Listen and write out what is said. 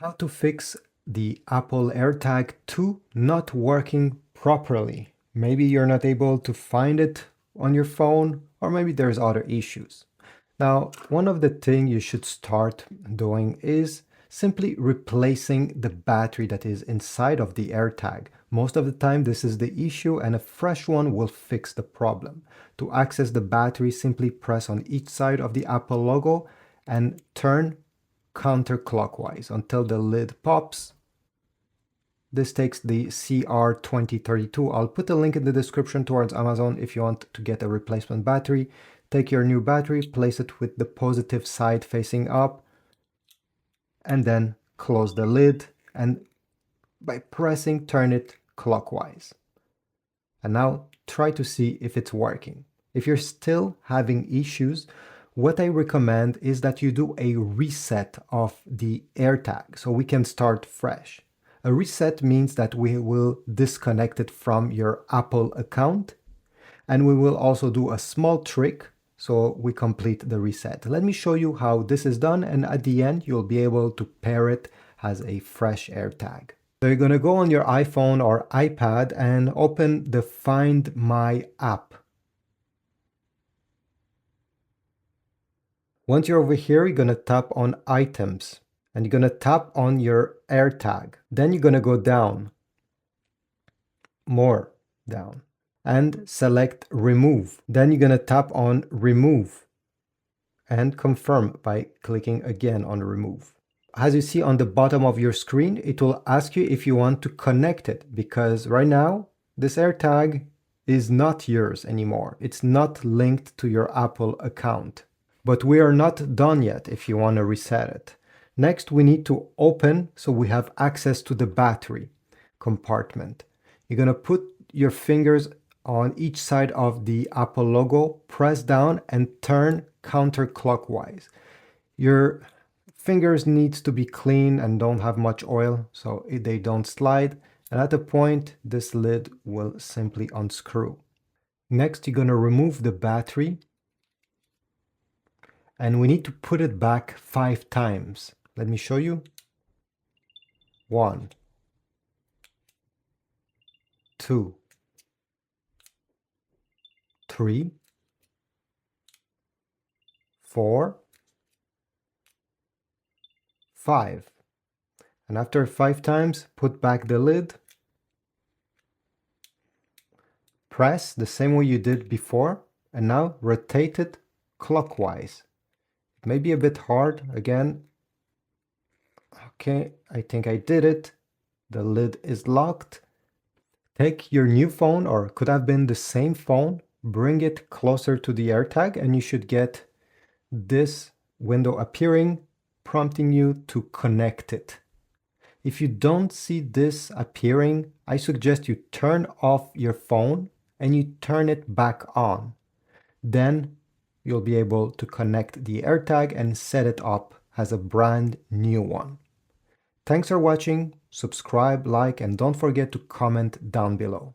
How to fix the Apple AirTag 2 not working properly. Maybe you're not able to find it on your phone, or maybe there's other issues. Now, one of the things you should start doing is simply replacing the battery that is inside of the AirTag. Most of the time, this is the issue, and a fresh one will fix the problem. To access the battery, simply press on each side of the Apple logo and turn counterclockwise until the lid pops. This takes the CR2032. I'll put a link in the description towards Amazon if you want to get a replacement battery. Take your new battery, place it with the positive side facing up, and then close the lid, and by pressing, turn it clockwise. And now try to see if it's working. If you're still having issues, what I recommend is that you do a reset of the AirTag so we can start fresh. A reset means that we will disconnect it from your Apple account, and we will also do a small trick so we complete the reset. Let me show you how this is done, and at the end you'll be able to pair it as a fresh AirTag. So you're going to go on your iPhone or iPad and open the Find My app. Once you're over here, you're going to tap on Items, and you're going to tap on your AirTag. Then you're going to go down, more down, and select Remove. Then you're going to tap on Remove and confirm by clicking again on Remove. As you see on the bottom of your screen, it will ask you if you want to connect it, because right now this AirTag is not yours anymore. It's not linked to your Apple account. But we are not done yet if you want to reset it. Next, we need to open so we have access to the battery compartment. You're going to put your fingers on each side of the Apple logo, press down and turn counterclockwise. Your fingers needs to be clean and don't have much oil so they don't slide. And at a point, this lid will simply unscrew. Next, you're going to remove the battery. And we need to put it back 5 times. Let me show you. 1, 2, 3, 4, 5. And after 5 times, put back the lid. Press the same way you did before, and now rotate it clockwise. It may be a bit hard again. Okay, I think I did it. The lid is locked. Take your new phone, or could have been the same phone, bring it closer to the AirTag, and you should get this window appearing, prompting you to connect it. If you don't see this appearing, I suggest you turn off your phone and you turn it back on. Then you'll be able to connect the AirTag and set it up as a brand new one. Thanks for watching, subscribe, like, and don't forget to comment down below.